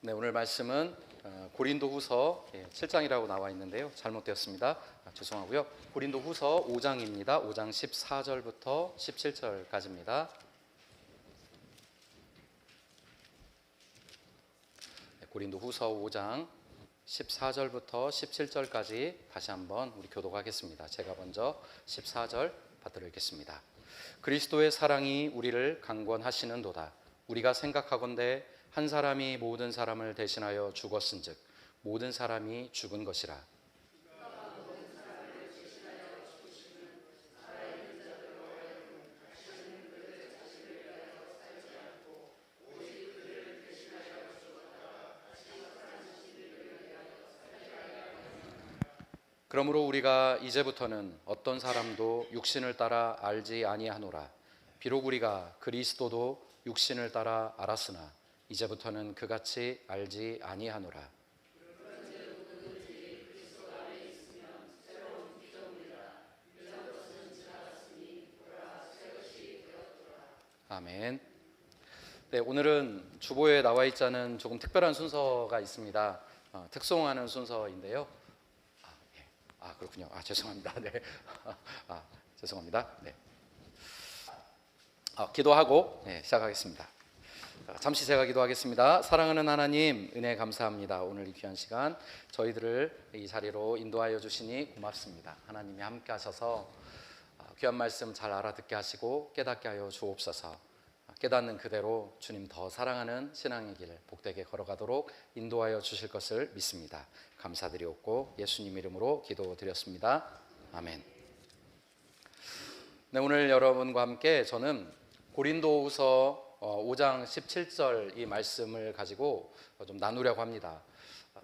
네, 오늘 말씀은 고린도후서 7장이라고 나와 있는데요. 잘못되었습니다. 죄송하고요. 고린도후서 5장입니다. 5장 14절부터 17절까지입니다. 고린도후서 5장 14절부터 17절까지 다시 한번 우리 교독하겠습니다. 제가 먼저 14절 받들어 읽겠습니다. 그리스도의 사랑이 우리를 강권하시는도다. 우리가 생각하건대 한 사람이 모든 사람을 대신하여 죽었은즉 모든 사람이 죽은 것이라. 그러므로 우리가 이제부터는 어떤 사람도 육신을 따라 알지 아니하노라. 비록 우리가 그리스도도 육신을 따라 알았으나 이제부터는 그같이 알지 아니하노라. 아멘. 네, 오늘은 주보에 나와 있지 않은 조금 특별한 순서가 있습니다. 특송하는 순서인데요. 그렇군요. 죄송합니다. 네. 죄송합니다. 네. 기도하고 시작하겠습니다. 잠시 제가 기도하겠습니다. 사랑하는 하나님, 은혜 감사합니다. 오늘 이 귀한 시간 저희들을 이 자리로 인도하여 주시니 고맙습니다. 하나님이 함께 하셔서 귀한 말씀 잘 알아듣게 하시고 깨닫게 하여 주옵소서. 깨닫는 그대로 주님 더 사랑하는 신앙의 길 복되게 걸어가도록 인도하여 주실 것을 믿습니다. 감사드리옵고 예수님 이름으로 기도드렸습니다. 아멘. 네, 오늘 여러분과 함께 저는 고린도후서 5장 17절 이 말씀을 가지고 좀 나누려고 합니다.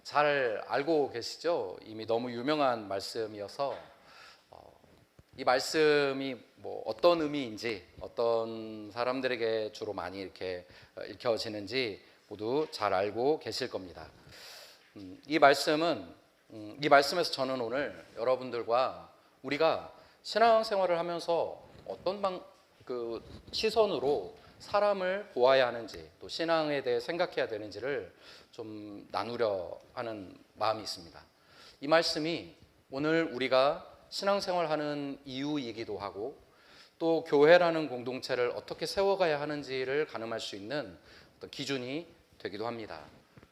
잘 알고 계시죠? 이미 너무 유명한 말씀이어서 이 말씀이 어떤 의미인지, 어떤 사람들에게 주로 많이 이렇게 읽혀지는지 모두 잘 알고 계실 겁니다. 이 말씀에서 저는 오늘 여러분들과 우리가 신앙생활을 하면서 어떤 시선으로 사람을 보아야 하는지, 또 신앙에 대해 생각해야 되는지를 좀 나누려 하는 마음이 있습니다. 이 말씀이 오늘 우리가 신앙생활하는 이유이기도 하고, 또 교회라는 공동체를 어떻게 세워가야 하는지를 가늠할 수 있는 어떤 기준이 되기도 합니다.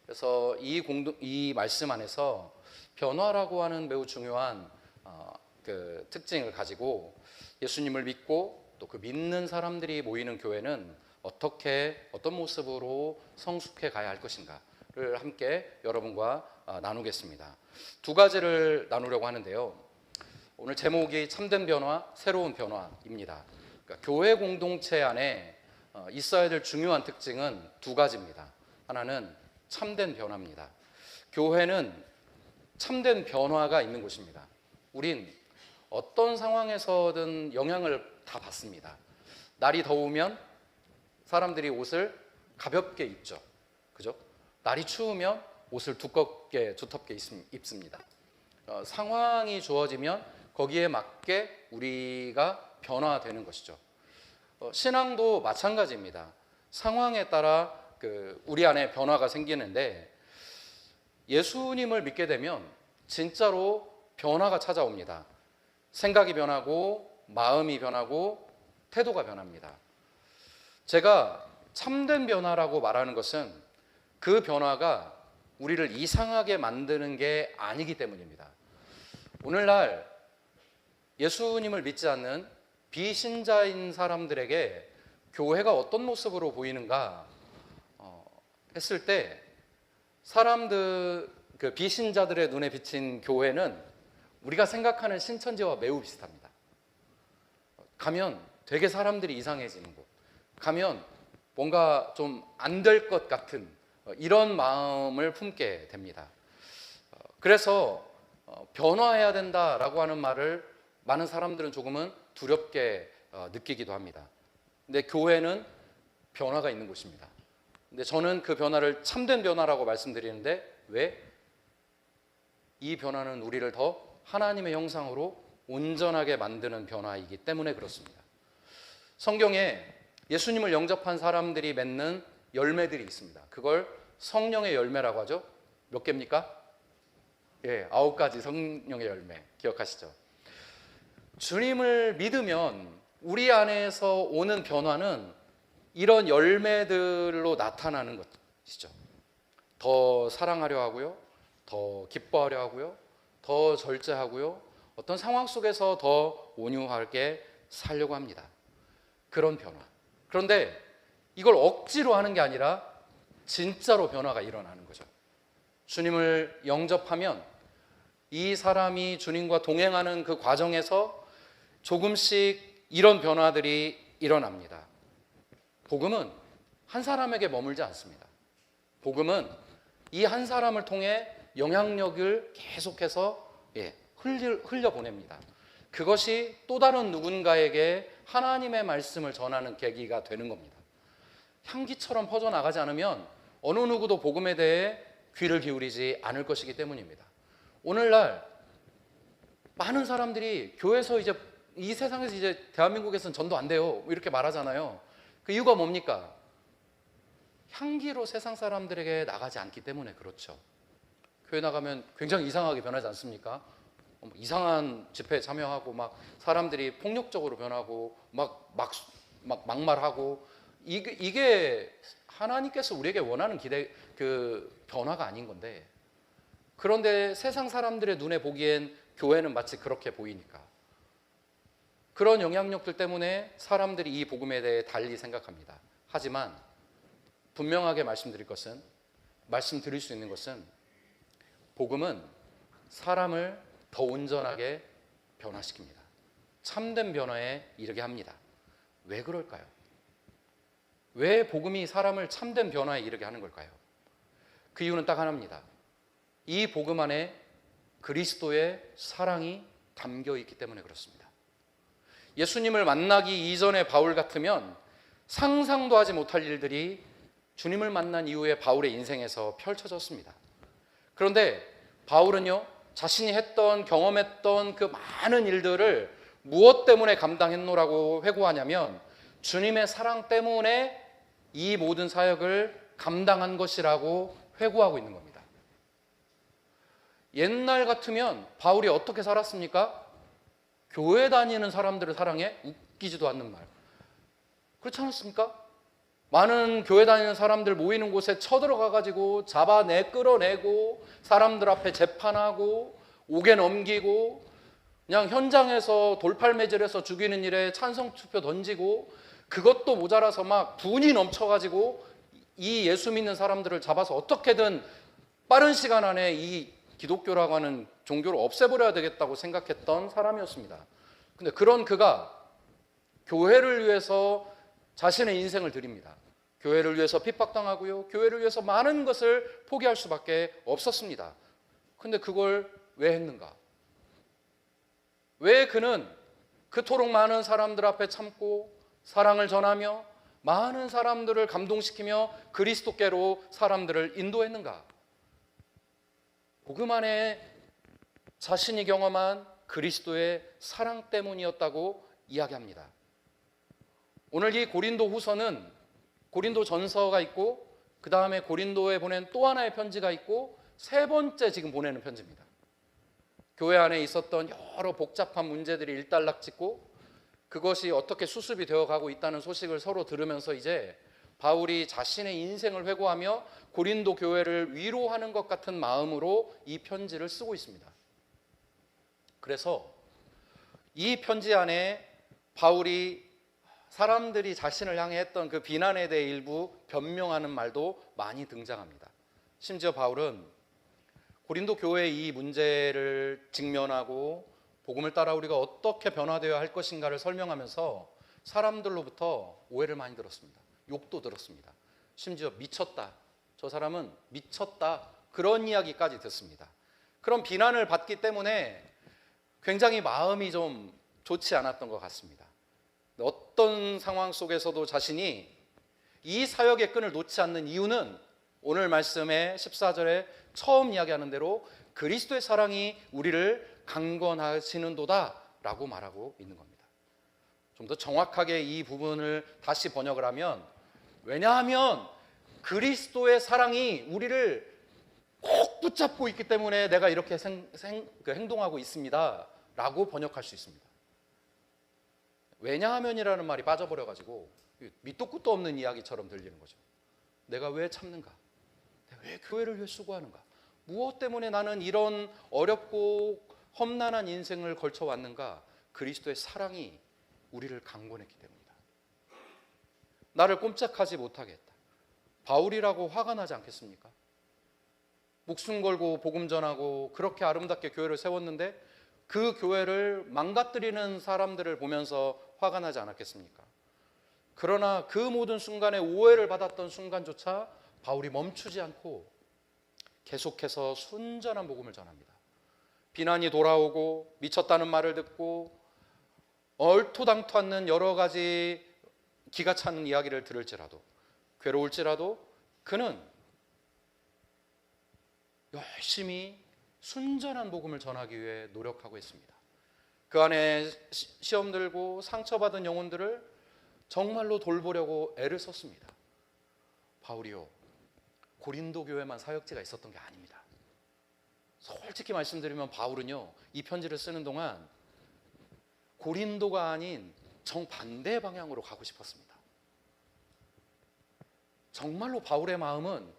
그래서 이 말씀 안에서 변화라고 하는 매우 중요한 특징을 가지고 예수님을 믿고 또 그 믿는 사람들이 모이는 교회는 어떤 모습으로 성숙해 가야 할 것인가를 함께 여러분과 나누겠습니다. 두 가지를 나누려고 하는데요. 오늘 제목이 참된 변화, 새로운 변화입니다. 그러니까 교회 공동체 안에 있어야 될 중요한 특징은 두 가지입니다. 하나는 참된 변화입니다. 교회는 참된 변화가 있는 곳입니다. 우린 어떤 상황에서든 영향을 다 받습니다. 날이 더우면 사람들이 옷을 가볍게 입죠. 그죠? 날이 추우면 옷을 두텁게 입습니다. 상황이 주어지면 거기에 맞게 우리가 변화되는 것이죠. 신앙도 마찬가지입니다. 상황에 따라 우리 안에 변화가 생기는데 예수님을 믿게 되면 진짜로 변화가 찾아옵니다. 생각이 변하고 마음이 변하고 태도가 변합니다. 제가 참된 변화라고 말하는 것은 그 변화가 우리를 이상하게 만드는 게 아니기 때문입니다. 오늘날 예수님을 믿지 않는 비신자인 사람들에게 교회가 어떤 모습으로 보이는가 했을 때 사람들, 비신자들의 눈에 비친 교회는 우리가 생각하는 신천지와 매우 비슷합니다. 가면 되게 사람들이 이상해지는 곳, 가면 뭔가 좀 안 될 것 같은 이런 마음을 품게 됩니다. 그래서 변화해야 된다라고 하는 말을 많은 사람들은 조금은 두렵게 느끼기도 합니다. 근데 교회는 변화가 있는 곳입니다. 근데 저는 그 변화를 참된 변화라고 말씀드리는데 왜? 이 변화는 우리를 더 하나님의 형상으로 온전하게 만드는 변화이기 때문에 그렇습니다. 성경에 예수님을 영접한 사람들이 맺는 열매들이 있습니다. 그걸 성령의 열매라고 하죠. 몇 개입니까? 예, 9가지 성령의 열매 기억하시죠? 주님을 믿으면 우리 안에서 오는 변화는 이런 열매들로 나타나는 것이죠. 더 사랑하려 하고요, 더 기뻐하려 하고요, 더 절제하고요, 어떤 상황 속에서 더 온유하게 살려고 합니다. 그런 변화. 그런데 이걸 억지로 하는 게 아니라 진짜로 변화가 일어나는 거죠. 주님을 영접하면 이 사람이 주님과 동행하는 그 과정에서 조금씩 이런 변화들이 일어납니다. 복음은 한 사람에게 머물지 않습니다. 복음은 이 한 사람을 통해 영향력을 계속해서 흘려보냅니다. 그것이 또 다른 누군가에게 하나님의 말씀을 전하는 계기가 되는 겁니다. 향기처럼 퍼져나가지 않으면 어느 누구도 복음에 대해 귀를 기울이지 않을 것이기 때문입니다. 오늘날 많은 사람들이 교회에서 이제 이 세상에서 이제 대한민국에서는 전도 안 돼요 이렇게 말하잖아요. 그 이유가 뭡니까? 향기로 세상 사람들에게 나가지 않기 때문에 그렇죠. 교회 나가면 굉장히 이상하게 변하지 않습니까? 이상한 집회에 참여하고 막 사람들이 폭력적으로 변하고 막 막말하고 이게 하나님께서 우리에게 원하는 그 변화가 아닌 건데, 그런데 세상 사람들의 눈에 보기엔 교회는 마치 그렇게 보이니까 그런 영향력들 때문에 사람들이 이 복음에 대해 달리 생각합니다. 하지만 분명하게 말씀드릴 수 있는 것은 복음은 사람을 더 온전하게 변화시킵니다. 참된 변화에 이르게 합니다. 왜 그럴까요? 왜 복음이 사람을 참된 변화에 이르게 하는 걸까요? 그 이유는 딱 하나입니다. 이 복음 안에 그리스도의 사랑이 담겨 있기 때문에 그렇습니다. 예수님을 만나기 이전의 바울 같으면 상상도 하지 못할 일들이 주님을 만난 이후에 바울의 인생에서 펼쳐졌습니다. 그런데 바울은요, 자신이 경험했던 그 많은 일들을 무엇 때문에 감당했노라고 회고하냐면 주님의 사랑 때문에 이 모든 사역을 감당한 것이라고 회고하고 있는 겁니다. 옛날 같으면 바울이 어떻게 살았습니까? 교회 다니는 사람들을 사랑해? 웃기지도 않는 말. 그렇지 않았습니까? 많은 교회 다니는 사람들 모이는 곳에 쳐들어가가지고 끌어내고 사람들 앞에 재판하고 옥에 넘기고 그냥 현장에서 돌팔매질해서 죽이는 일에 찬성투표 던지고, 그것도 모자라서 막 분이 넘쳐가지고 이 예수 믿는 사람들을 잡아서 어떻게든 빠른 시간 안에 이 기독교라고 하는 종교를 없애버려야 되겠다고 생각했던 사람이었습니다. 근데 그런 그가 교회를 위해서 자신의 인생을 드립니다. 교회를 위해서 핍박당하고요, 교회를 위해서 많은 것을 포기할 수밖에 없었습니다. 근데 그걸 왜 했는가? 왜 그는 그토록 많은 사람들 앞에 참고 사랑을 전하며 많은 사람들을 감동시키며 그리스도께로 사람들을 인도했는가? 복음 안에 자신이 경험한 그리스도의 사랑 때문이었다고 이야기합니다. 오늘 이 고린도 후서는 고린도 전서가 있고, 그 다음에 고린도에 보낸 또 하나의 편지가 있고, 세 번째 지금 보내는 편지입니다. 교회 안에 있었던 여러 복잡한 문제들이 일단락짓고 그것이 어떻게 수습이 되어가고 있다는 소식을 서로 들으면서 이제 바울이 자신의 인생을 회고하며 고린도 교회를 위로하는 것 같은 마음으로 이 편지를 쓰고 있습니다. 그래서 이 편지 안에 바울이 사람들이 자신을 향해 했던 그 비난에 대해 일부 변명하는 말도 많이 등장합니다. 심지어 바울은 고린도 교회의 이 문제를 직면하고 복음을 따라 우리가 어떻게 변화되어야 할 것인가를 설명하면서 사람들로부터 오해를 많이 들었습니다. 욕도 들었습니다. 심지어 미쳤다, 저 사람은 미쳤다, 그런 이야기까지 듣습니다. 그런 비난을 받기 때문에 굉장히 마음이 좀 좋지 않았던 것 같습니다. 어떤 상황 속에서도 자신이 이 사역의 끈을 놓지 않는 이유는 오늘 말씀의 14절에 처음 이야기하는 대로 그리스도의 사랑이 우리를 강건하시는도다 라고 말하고 있는 겁니다. 좀 더 정확하게 이 부분을 다시 번역을 하면, 왜냐하면 그리스도의 사랑이 우리를 꼭 붙잡고 있기 때문에 내가 이렇게 행동하고 있습니다 라고 번역할 수 있습니다. 왜냐하면이라는 말이 빠져버려가지고 밑도 끝도 없는 이야기처럼 들리는 거죠. 내가 왜 참는가? 내가 왜 교회를 위해 수고하는가? 무엇 때문에 나는 이런 어렵고 험난한 인생을 걸쳐왔는가? 그리스도의 사랑이 우리를 강권했기 때문이다. 나를 꼼짝하지 못하게 했다. 바울이라고 화가 나지 않겠습니까? 목숨 걸고 복음 전하고 그렇게 아름답게 교회를 세웠는데 그 교회를 망가뜨리는 사람들을 보면서 화가 나지 않았겠습니까? 그러나 그 모든 순간에 오해를 받았던 순간조차 바울이 멈추지 않고 계속해서 순전한 복음을 전합니다. 비난이 돌아오고 미쳤다는 말을 듣고 얼토당토 않는 여러 가지 기가 차는 이야기를 들을지라도 괴로울지라도 그는 열심히 순전한 복음을 전하기 위해 노력하고 있습니다. 그 안에 시험 들고 상처받은 영혼들을 정말로 돌보려고 애를 썼습니다. 바울이요, 고린도 교회만 사역지가 있었던 게 아닙니다. 솔직히 말씀드리면 바울은요, 이 편지를 쓰는 동안 고린도가 아닌 정반대 방향으로 가고 싶었습니다. 정말로 바울의 마음은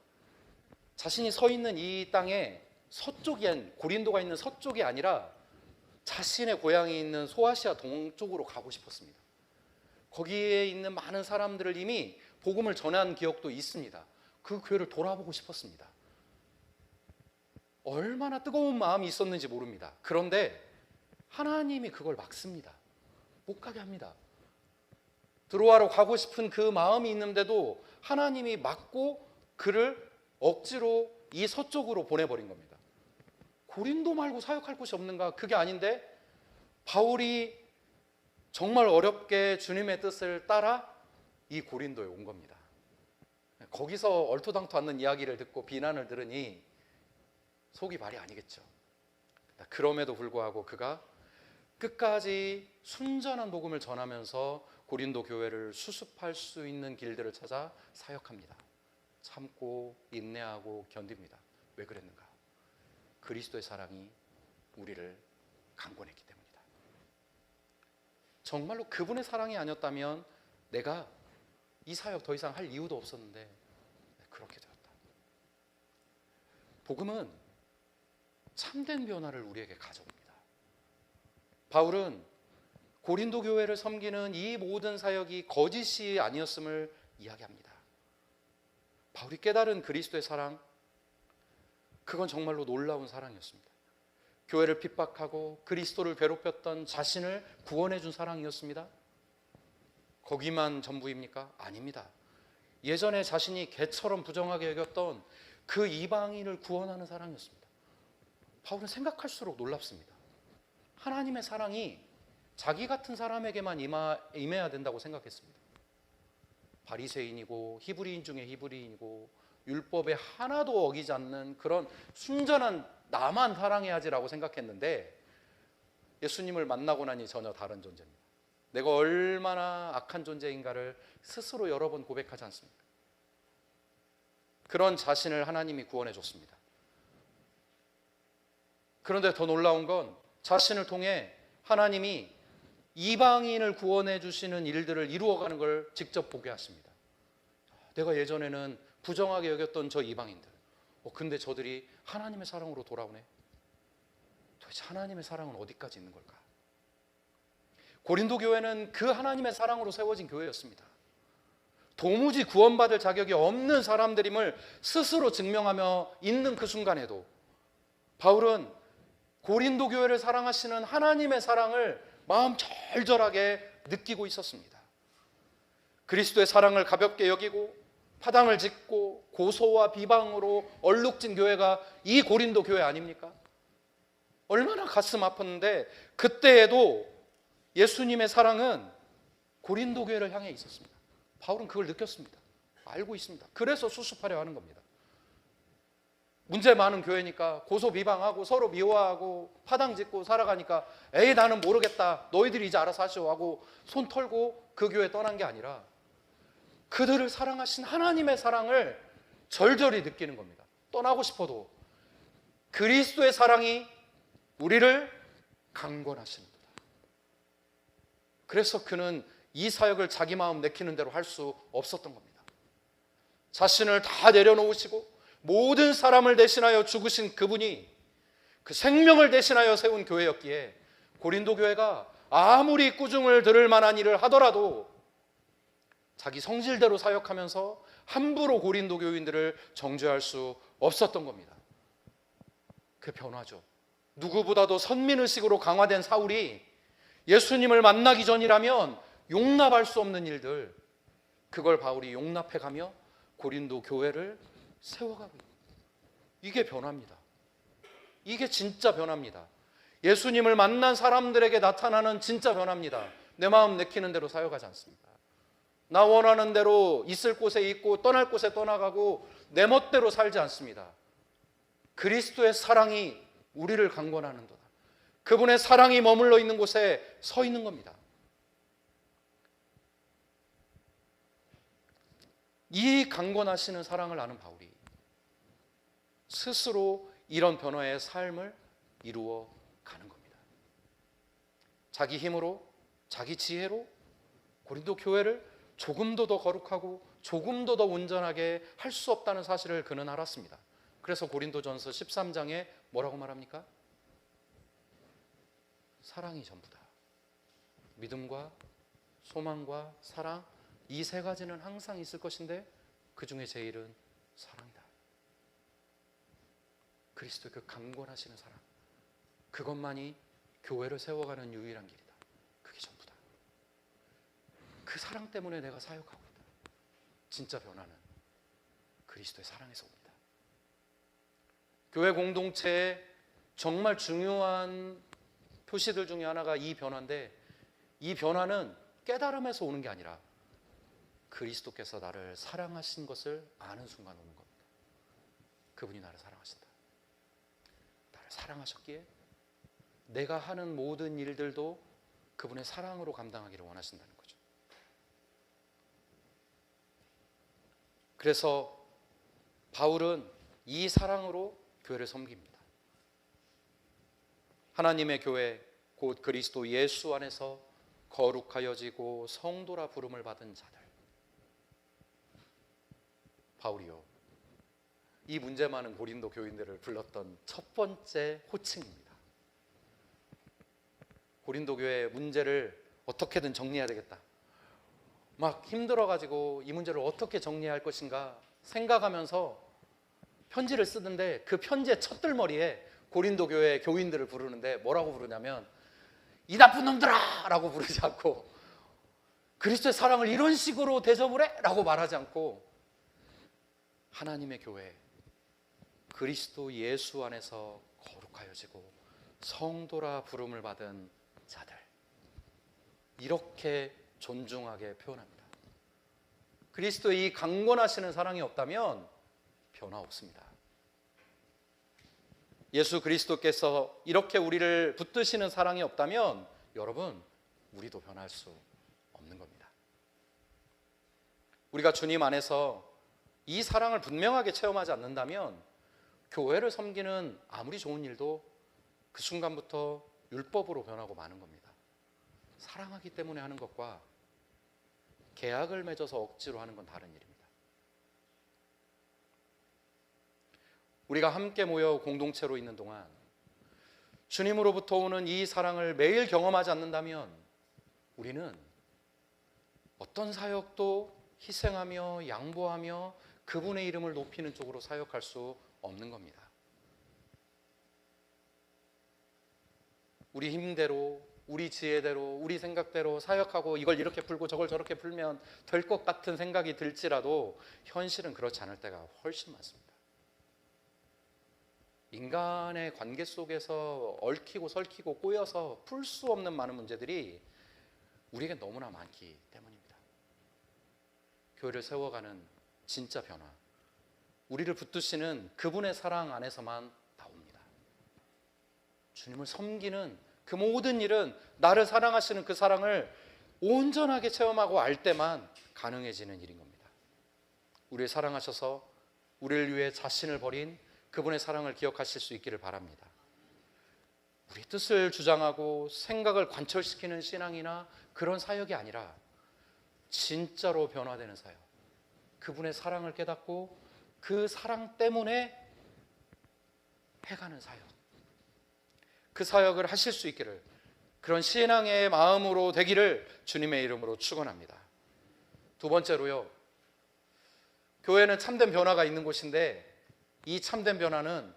자신이 서 있는 이 땅의 서쪽이, 고린도가 있는 서쪽이 아니라 자신의 고향이 있는 소아시아 동쪽으로 가고 싶었습니다. 거기에 있는 많은 사람들을 이미 복음을 전한 기억도 있습니다. 그 교회를 돌아보고 싶었습니다. 얼마나 뜨거운 마음이 있었는지 모릅니다. 그런데 하나님이 그걸 막습니다. 못 가게 합니다. 드로아로 가고 싶은 그 마음이 있는데도 하나님이 막고 그를 억지로 이 서쪽으로 보내버린 겁니다. 고린도 말고 사역할 곳이 없는가? 그게 아닌데 바울이 정말 어렵게 주님의 뜻을 따라 이 고린도에 온 겁니다. 거기서 얼토당토 않는 이야기를 듣고 비난을 들으니 속이 말이 아니겠죠. 그럼에도 불구하고 그가 끝까지 순전한 복음을 전하면서 고린도 교회를 수습할 수 있는 길들을 찾아 사역합니다. 참고 인내하고 견딥니다. 왜 그랬는가? 그리스도의 사랑이 우리를 강권했기 때문이다. 정말로 그분의 사랑이 아니었다면 내가 이 사역 더 이상 할 이유도 없었는데 그렇게 되었다. 복음은 참된 변화를 우리에게 가져옵니다. 바울은 고린도 교회를 섬기는 이 모든 사역이 거짓이 아니었음을 이야기합니다. 바울이 깨달은 그리스도의 사랑, 그건 정말로 놀라운 사랑이었습니다. 교회를 핍박하고 그리스도를 괴롭혔던 자신을 구원해 준 사랑이었습니다. 거기만 전부입니까? 아닙니다. 예전에 자신이 개처럼 부정하게 여겼던 그 이방인을 구원하는 사랑이었습니다. 바울은 생각할수록 놀랍습니다. 하나님의 사랑이 자기 같은 사람에게만 임해야 된다고 생각했습니다. 바리새인이고 히브리인 중에 히브리인이고 율법에 하나도 어기지 않는 그런 순전한 나만 사랑해야지라고 생각했는데 예수님을 만나고 나니 전혀 다른 존재입니다. 내가 얼마나 악한 존재인가를 스스로 여러 번 고백하지 않습니까? 그런 자신을 하나님이 구원해 줬습니다. 그런데 더 놀라운 건 자신을 통해 하나님이 이방인을 구원해 주시는 일들을 이루어가는 걸 직접 보게 하십니다. 내가 예전에는 부정하게 여겼던 저 이방인들, 근데 저들이 하나님의 사랑으로 돌아오네. 도대체 하나님의 사랑은 어디까지 있는 걸까? 고린도 교회는 그 하나님의 사랑으로 세워진 교회였습니다. 도무지 구원받을 자격이 없는 사람들임을 스스로 증명하며 있는 그 순간에도 바울은 고린도 교회를 사랑하시는 하나님의 사랑을 마음 절절하게 느끼고 있었습니다. 그리스도의 사랑을 가볍게 여기고 파당을 짓고 고소와 비방으로 얼룩진 교회가 이 고린도 교회 아닙니까? 얼마나 가슴 아팠는데 그때에도 예수님의 사랑은 고린도 교회를 향해 있었습니다. 바울은 그걸 느꼈습니다. 알고 있습니다. 그래서 수습하려 하는 겁니다. 문제 많은 교회니까 고소 비방하고 서로 미워하고 파당 짓고 살아가니까 에이 나는 모르겠다, 너희들이 이제 알아서 하시오 하고 손 털고 그 교회 떠난 게 아니라 그들을 사랑하신 하나님의 사랑을 절절히 느끼는 겁니다. 떠나고 싶어도 그리스도의 사랑이 우리를 강권하십니다. 그래서 그는 이 사역을 자기 마음 내키는 대로 할 수 없었던 겁니다. 자신을 다 내려놓으시고 모든 사람을 대신하여 죽으신 그분이 그 생명을 대신하여 세운 교회였기에 고린도 교회가 아무리 꾸중을 들을 만한 일을 하더라도 자기 성질대로 사역하면서 함부로 고린도 교인들을 정죄할 수 없었던 겁니다. 그 변화죠. 누구보다도 선민의식으로 강화된 사울이 예수님을 만나기 전이라면 용납할 수 없는 일들, 그걸 바울이 용납해가며 고린도 교회를 세워가고 있습니다. 이게 변화입니다. 이게 진짜 변화입니다. 예수님을 만난 사람들에게 나타나는 진짜 변화입니다. 내 마음 내키는 대로 사역하지 않습니다. 나 원하는 대로 있을 곳에 있고 떠날 곳에 떠나가고 내 멋대로 살지 않습니다. 그리스도의 사랑이 우리를 강권하는도다. 그분의 사랑이 머물러 있는 곳에 서 있는 겁니다. 이 강권하시는 사랑을 아는 바울이 스스로 이런 변화의 삶을 이루어 가는 겁니다. 자기 힘으로, 자기 지혜로 고린도 교회를 조금도 더 거룩하고 조금도 더 온전하게 할 수 없다는 사실을 그는 알았습니다. 그래서 고린도전서 13장에 뭐라고 말합니까? 사랑이 전부다. 믿음과 소망과 사랑, 이 세 가지는 항상 있을 것인데 그 중에 제일은 사랑이다. 그리스도의 그 강권하시는 사랑, 그것만이 교회를 세워가는 유일한 길이다. 그게 전부다. 그 사랑 때문에 내가 사역하고 있다. 진짜 변화는 그리스도의 사랑에서 옵니다. 교회 공동체의 정말 중요한 표시들 중에 하나가 이 변화인데, 이 변화는 깨달음에서 오는 게 아니라 그리스도께서 나를 사랑하신 것을 아는 순간 오는 겁니다. 그분이 나를 사랑하신다. 나를 사랑하셨기에 내가 하는 모든 일들도 그분의 사랑으로 감당하기를 원하신다는 거죠. 그래서 바울은 이 사랑으로 교회를 섬깁니다. 하나님의 교회, 곧 그리스도 예수 안에서 거룩하여지고 성도라 부름을 받은 자들. 바울이요, 이 문제 많은 고린도 교인들을 불렀던 첫 번째 호칭입니다. 고린도 교회의 문제를 어떻게든 정리해야 되겠다. 막 힘들어가지고 이 문제를 어떻게 정리할 것인가 생각하면서 편지를 쓰는데, 그 편지의 첫들머리에 고린도 교회 교인들을 부르는데 뭐라고 부르냐면 이 나쁜 놈들아! 라고 부르지 않고, 그리스도의 사랑을 이런 식으로 대접을 해? 라고 말하지 않고, 하나님의 교회, 그리스도 예수 안에서 거룩하여지고 성도라 부름을 받은 자들, 이렇게 존중하게 표현합니다. 그리스도의 이 강권하시는 사랑이 없다면 변화 없습니다. 예수 그리스도께서 이렇게 우리를 붙드시는 사랑이 없다면 여러분, 우리도 변할 수 없는 겁니다. 우리가 주님 안에서 이 사랑을 분명하게 체험하지 않는다면 교회를 섬기는 아무리 좋은 일도 그 순간부터 율법으로 변하고 마는 겁니다. 사랑하기 때문에 하는 것과 계약을 맺어서 억지로 하는 건 다른 일입니다. 우리가 함께 모여 공동체로 있는 동안 주님으로부터 오는 이 사랑을 매일 경험하지 않는다면 우리는 어떤 사역도 희생하며 양보하며 그분의 이름을 높이는 쪽으로 사역할 수 없는 겁니다. 우리 힘대로, 우리 지혜대로, 우리 생각대로 사역하고 이걸 이렇게 풀고 저걸 저렇게 풀면 될 것 같은 생각이 들지라도 현실은 그렇지 않을 때가 훨씬 많습니다. 인간의 관계 속에서 얽히고 설키고 꼬여서 풀 수 없는 많은 문제들이 우리에게 너무나 많기 때문입니다. 교회를 세워가는 진짜 변화, 우리를 붙드시는 그분의 사랑 안에서만 나옵니다. 주님을 섬기는 그 모든 일은 나를 사랑하시는 그 사랑을 온전하게 체험하고 알 때만 가능해지는 일인 겁니다. 우리를 사랑하셔서 우리를 위해 자신을 버린 그분의 사랑을 기억하실 수 있기를 바랍니다. 우리 뜻을 주장하고 생각을 관철시키는 신앙이나 그런 사역이 아니라 진짜로 변화되는 사역, 그분의 사랑을 깨닫고 그 사랑 때문에 해가는 사역, 그 사역을 하실 수 있기를, 그런 신앙의 마음으로 되기를 주님의 이름으로 축원합니다. 두 번째로요, 교회는 참된 변화가 있는 곳인데 이 참된 변화는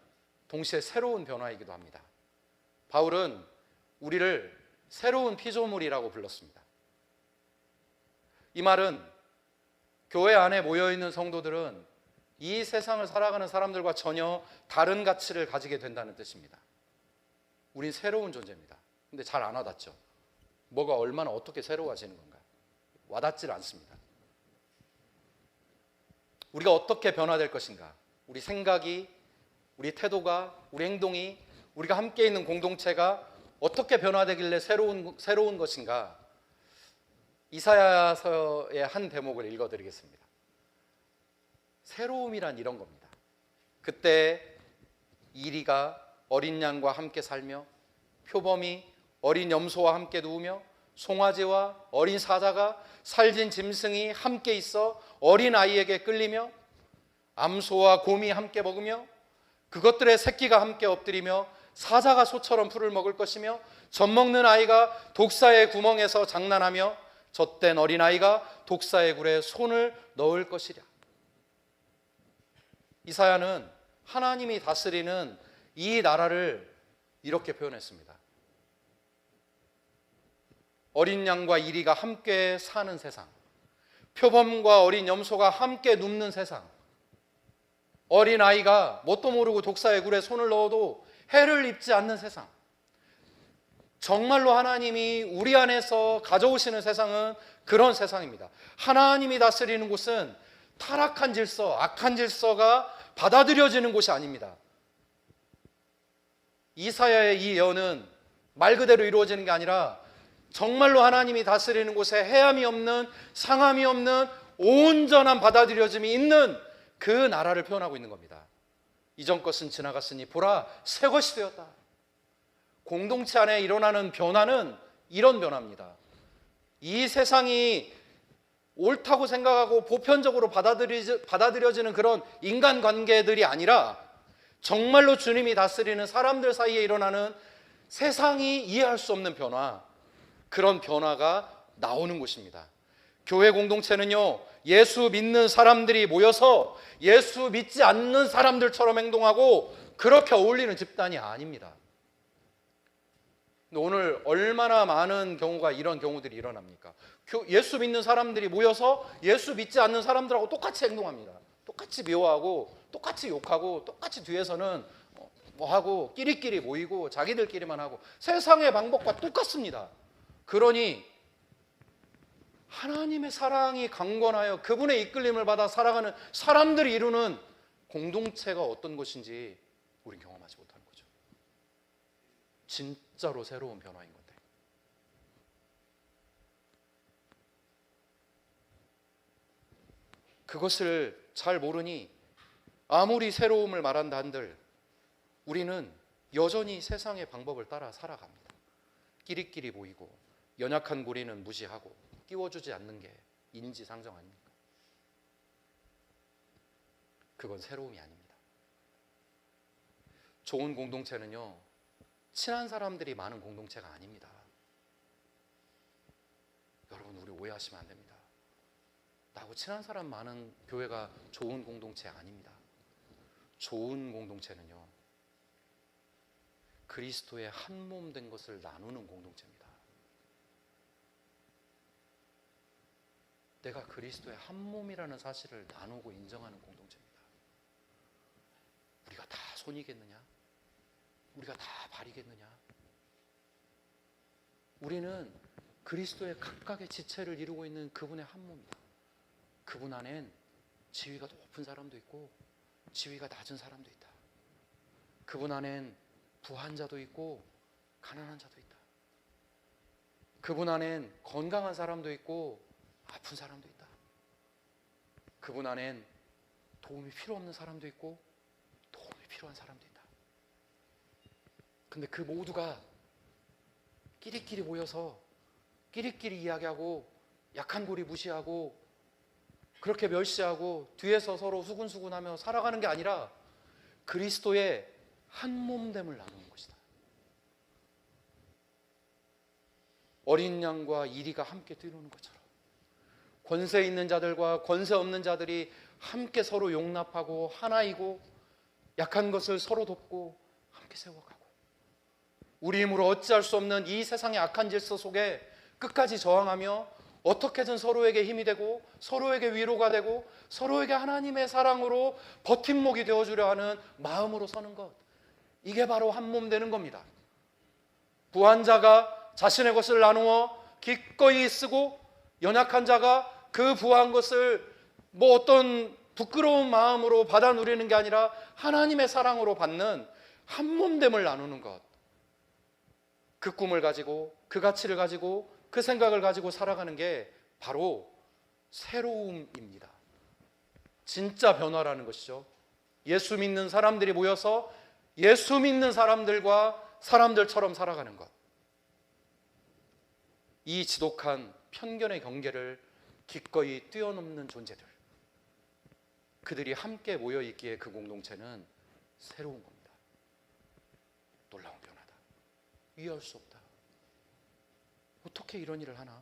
동시에 새로운 변화이기도 합니다. 바울은 우리를 새로운 피조물이라고 불렀습니다. 이 말은 교회 안에 모여있는 성도들은 이 세상을 살아가는 사람들과 전혀 다른 가치를 가지게 된다는 뜻입니다. 우린 새로운 존재입니다. 근데 잘 안 와닿죠? 뭐가 얼마나 어떻게 새로워지는 건가? 와닿질 않습니다. 우리가 어떻게 변화될 것인가? 우리 생각이, 우리 태도가, 우리 행동이, 우리가 함께 있는 공동체가 어떻게 변화되길래 새로운 것인가? 이사야서의 한 대목을 읽어드리겠습니다. 새로움이란 이런 겁니다. 그때 이리가 어린 양과 함께 살며 표범이 어린 염소와 함께 누우며 송아지와 어린 사자가 살진 짐승이 함께 있어 어린 아이에게 끌리며 암소와 곰이 함께 먹으며 그것들의 새끼가 함께 엎드리며 사자가 소처럼 풀을 먹을 것이며 젖먹는 아이가 독사의 구멍에서 장난하며 젖된 어린아이가 독사의 굴에 손을 넣을 것이랴. 이사야는 하나님이 다스리는 이 나라를 이렇게 표현했습니다. 어린 양과 이리가 함께 사는 세상, 표범과 어린 염소가 함께 눕는 세상, 어린 아이가 뭣도 모르고 독사의 굴에 손을 넣어도 해를 입지 않는 세상, 정말로 하나님이 우리 안에서 가져오시는 세상은 그런 세상입니다. 하나님이 다스리는 곳은 타락한 질서, 악한 질서가 받아들여지는 곳이 아닙니다. 이사야의 이 예언은 말 그대로 이루어지는 게 아니라 정말로 하나님이 다스리는 곳에 해함이 없는, 상함이 없는 온전한 받아들여짐이 있는 그 나라를 표현하고 있는 겁니다. 이전 것은 지나갔으니 보라 새 것이 되었다. 공동체 안에 일어나는 변화는 이런 변화입니다. 이 세상이 옳다고 생각하고 보편적으로 받아들여지는 그런 인간관계들이 아니라 정말로 주님이 다스리는 사람들 사이에 일어나는 세상이 이해할 수 없는 변화, 그런 변화가 나오는 곳입니다. 교회 공동체는요, 예수 믿는 사람들이 모여서 예수 믿지 않는 사람들처럼 행동하고 그렇게 어울리는 집단이 아닙니다. 오늘 얼마나 많은 경우가 이런 경우들이 일어납니까? 예수 믿는 사람들이 모여서 예수 믿지 않는 사람들하고 똑같이 행동합니다. 똑같이 미워하고 똑같이 욕하고 똑같이 뒤에서는 뭐 하고 끼리끼리 모이고 자기들끼리만 하고 세상의 방법과 똑같습니다. 그러니 하나님의 사랑이 강건하여 그분의 이끌림을 받아 살아가는 사람들이 이루는 공동체가 어떤 것인지 우린 경험하지 못하는 거죠. 진짜로 새로운 변화인 건데. 그것을 잘 모르니 아무리 새로움을 말한다 한들 우리는 여전히 세상의 방법을 따라 살아갑니다. 끼리끼리 모이고 연약한 고리는 무시하고 끼워주지 않는 게 인지상정 아닙니까? 그건 새로움이 아닙니다. 좋은 공동체는요, 친한 사람들이 많은 공동체가 아닙니다. 여러분, 우리 오해하시면 안 됩니다. 나하고 친한 사람 많은 교회가 좋은 공동체 아닙니다. 좋은 공동체는요, 그리스도의 한 몸 된 것을 나누는 공동체입니다. 내가 그리스도의 한 몸이라는 사실을 나누고 인정하는 공동체입니다. 우리가 다 손이겠느냐? 우리가 다 발이겠느냐? 우리는 그리스도의 각각의 지체를 이루고 있는 그분의 한 몸이다. 그분 안엔 지위가 높은 사람도 있고 지위가 낮은 사람도 있다. 그분 안엔 부한 자도 있고 가난한 자도 있다. 그분 안엔 건강한 사람도 있고 아픈 사람도 있다. 그분 안엔 도움이 필요 없는 사람도 있고 도움이 필요한 사람도 있다. 근데 그 모두가 끼리끼리 모여서 끼리끼리 이야기하고 약한 고리 무시하고 그렇게 멸시하고 뒤에서 서로 수군수군하며 살아가는 게 아니라 그리스도의 한 몸됨을 나누는 것이다. 어린 양과 이리가 함께 뛰노는 것처럼 권세 있는 자들과 권세 없는 자들이 함께 서로 용납하고 하나이고 약한 것을 서로 돕고 함께 세워가고 우리 힘으로 어찌할 수 없는 이 세상의 악한 질서 속에 끝까지 저항하며 어떻게든 서로에게 힘이 되고 서로에게 위로가 되고 서로에게 하나님의 사랑으로 버팀목이 되어주려 하는 마음으로 서는 것, 이게 바로 한 몸 되는 겁니다. 부한 자가 자신의 것을 나누어 기꺼이 쓰고 연약한 자가 그 부한 것을 뭐 어떤 부끄러운 마음으로 받아 누리는 게 아니라 하나님의 사랑으로 받는 한 몸됨을 나누는 것, 그 꿈을 가지고 그 가치를 가지고 그 생각을 가지고 살아가는 게 바로 새로움입니다. 진짜 변화라는 것이죠. 예수 믿는 사람들이 모여서 예수 믿는 사람들과 사람들처럼 살아가는 것, 이 지독한 편견의 경계를 기꺼이 뛰어넘는 존재들, 그들이 함께 모여있기에 그 공동체는 새로운 겁니다. 놀라운 변화다. 이해할 수 없다. 어떻게 이런 일을 하나?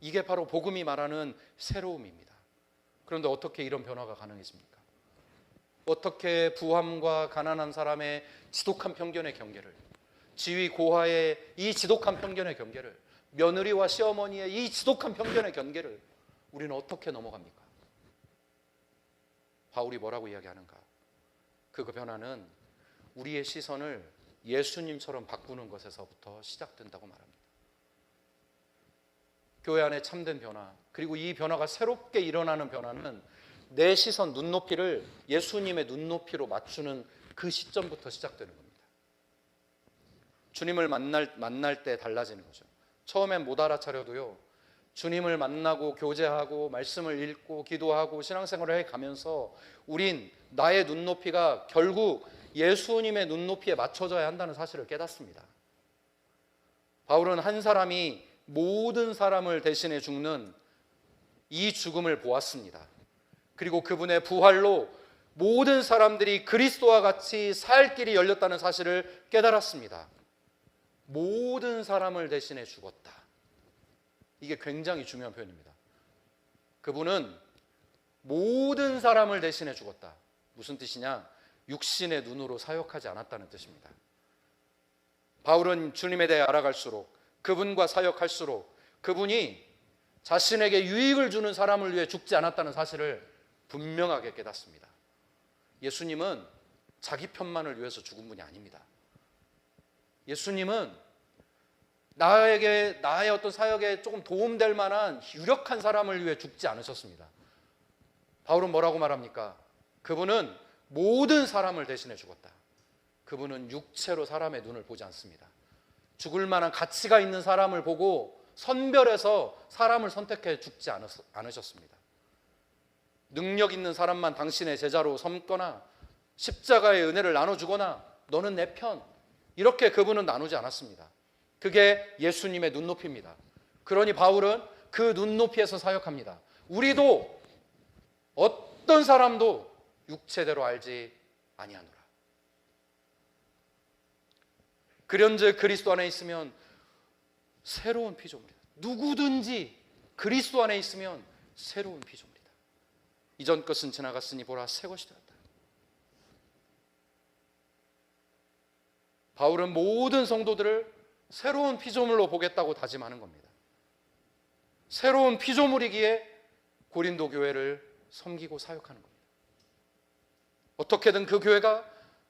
이게 바로 복음이 말하는 새로움입니다. 그런데 어떻게 이런 변화가 가능해집니까? 어떻게 부함과 가난한 사람의 지독한 편견의 경계를, 지위 고하의 이 지독한 편견의 경계를, 며느리와 시어머니의 이 지독한 편견의 경계를 우리는 어떻게 넘어갑니까? 바울이 뭐라고 이야기하는가? 그 변화는 우리의 시선을 예수님처럼 바꾸는 것에서부터 시작된다고 말합니다. 교회 안에 참된 변화, 그리고 이 변화가 새롭게 일어나는 변화는 내 시선, 눈높이를 예수님의 눈높이로 맞추는 그 시점부터 시작되는 겁니다. 주님을 만날 때 달라지는 거죠. 처음엔 못 알아차려도요, 주님을 만나고 교제하고 말씀을 읽고 기도하고 신앙생활을 해가면서 우린 나의 눈높이가 결국 예수님의 눈높이에 맞춰져야 한다는 사실을 깨닫습니다. 바울은 한 사람이 모든 사람을 대신해 죽는 이 죽음을 보았습니다. 그리고 그분의 부활로 모든 사람들이 그리스도와 같이 살 길이 열렸다는 사실을 깨달았습니다. 모든 사람을 대신해 죽었다. 이게 굉장히 중요한 표현입니다. 그분은 모든 사람을 대신해 죽었다. 무슨 뜻이냐? 육신의 눈으로 사역하지 않았다는 뜻입니다. 바울은 주님에 대해 알아갈수록, 그분과 사역할수록 그분이 자신에게 유익을 주는 사람을 위해 죽지 않았다는 사실을 분명하게 깨닫습니다. 예수님은 자기 편만을 위해서 죽은 분이 아닙니다. 예수님은 나의 어떤 사역에 조금 도움될 만한 유력한 사람을 위해 죽지 않으셨습니다. 바울은 뭐라고 말합니까? 그분은 모든 사람을 대신해 죽었다. 그분은 육체로 사람의 눈을 보지 않습니다. 죽을 만한 가치가 있는 사람을 보고 선별해서 사람을 선택해 죽지 않으셨습니다. 능력 있는 사람만 당신의 제자로 삼거나 십자가의 은혜를 나눠주거나 너는 내 편, 이렇게 그분은 나누지 않았습니다. 그게 예수님의 눈높이입니다. 그러니 바울은 그 눈높이에서 사역합니다. 우리도 어떤 사람도 육체대로 알지 아니하노라. 그런즉 그리스도 안에 있으면 새로운 피조물이다. 누구든지 그리스도 안에 있으면 새로운 피조물이다. 이전 것은 지나갔으니 보라 새 것이 되었다. 바울은 모든 성도들을 새로운 피조물로 보겠다고 다짐하는 겁니다. 새로운 피조물이기에 고린도 교회를 섬기고 사역하는 겁니다. 어떻게든 그 교회가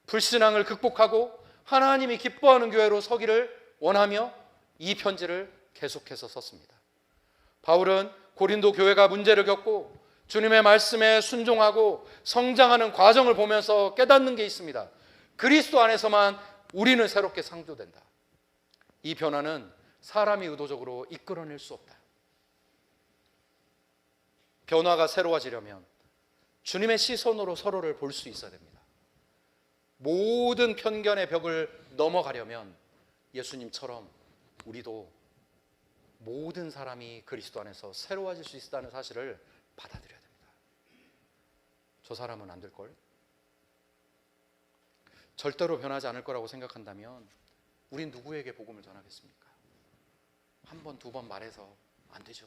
불신앙을 극복하고 하나님이 기뻐하는 교회로 서기를 원하며 이 편지를 계속해서 썼습니다. 바울은 고린도 교회가 문제를 겪고 주님의 말씀에 순종하고 성장하는 과정을 보면서 깨닫는 게 있습니다. 그리스도 안에서만 우리는 새롭게 창조된다. 이 변화는 사람이 의도적으로 이끌어낼 수 없다. 변화가 새로워지려면 주님의 시선으로 서로를 볼 수 있어야 됩니다. 모든 편견의 벽을 넘어가려면 예수님처럼 우리도 모든 사람이 그리스도 안에서 새로워질 수 있다는 사실을 받아들여야 됩니다. 저 사람은 안 될걸? 절대로 변하지 않을 거라고 생각한다면 우린 누구에게 복음을 전하겠습니까? 한 번, 두 번 말해서 안 되죠.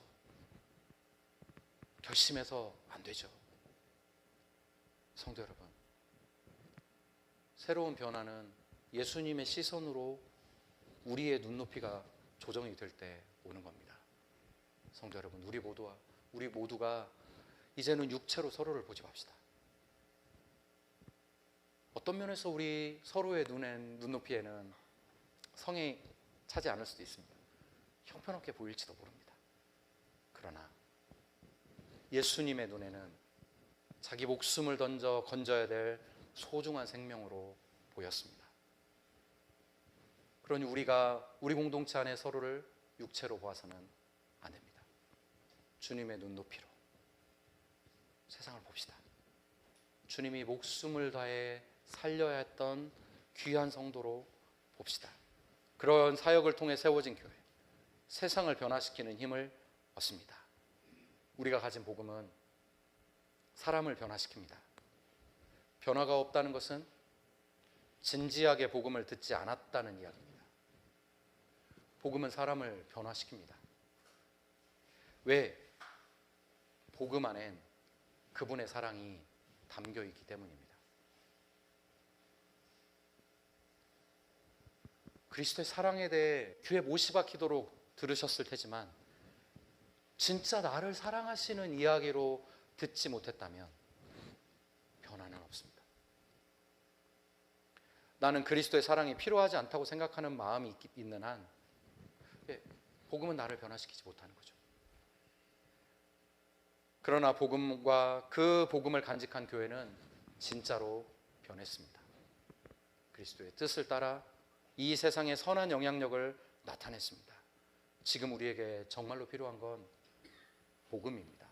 결심해서 안 되죠. 성도 여러분, 새로운 변화는 예수님의 시선으로 우리의 눈높이가 조정이 될 때 오는 겁니다. 성도 여러분, 우리 모두가 이제는 육체로 서로를 보지 맙시다. 어떤 면에서 우리 서로의 눈높이에는 성이 차지 않을 수도 있습니다. 형편없게 보일지도 모릅니다. 그러나 예수님의 눈에는 자기 목숨을 던져 건져야 될 소중한 생명으로 보였습니다. 그러니 우리가 우리 공동체 안에 서로를 육체로 보아서는 안 됩니다. 주님의 눈높이로 세상을 봅시다. 주님이 목숨을 다해 살려야 했던 귀한 성도로 봅시다. 그런 사역을 통해 세워진 교회, 세상을 변화시키는 힘을 얻습니다. 우리가 가진 복음은 사람을 변화시킵니다. 변화가 없다는 것은 진지하게 복음을 듣지 않았다는 이야기입니다. 복음은 사람을 변화시킵니다. 왜? 복음 안엔 그분의 사랑이 담겨 있기 때문입니다. 그리스도의 사랑에 대해 귀에 못이 박히도록 들으셨을 테지만 진짜 나를 사랑하시는 이야기로 듣지 못했다면 변화는 없습니다. 나는 그리스도의 사랑이 필요하지 않다고 생각하는 마음이 있는 한 복음은 나를 변화시키지 못하는 거죠. 그러나 복음과 그 복음을 간직한 교회는 진짜로 변했습니다. 그리스도의 뜻을 따라 이 세상에 선한 영향력을 나타냈습니다. 지금 우리에게 정말로 필요한 건 복음입니다.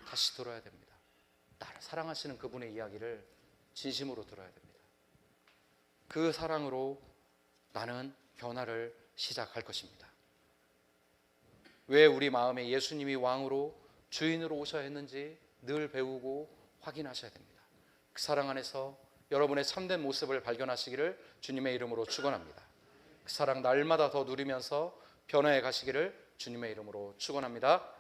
다시 들어야 됩니다. 나를 사랑하시는 그분의 이야기를 진심으로 들어야 됩니다. 그 사랑으로 나는 변화를 시작할 것입니다. 왜 우리 마음에 예수님이 왕으로 주인으로 오셔야 했는지 늘 배우고 확인하셔야 됩니다. 그 사랑 안에서 여러분의 참된 모습을 발견하시기를 주님의 이름으로 축원합니다. 그 사랑 날마다 더 누리면서 변화해 가시기를 주님의 이름으로 축원합니다.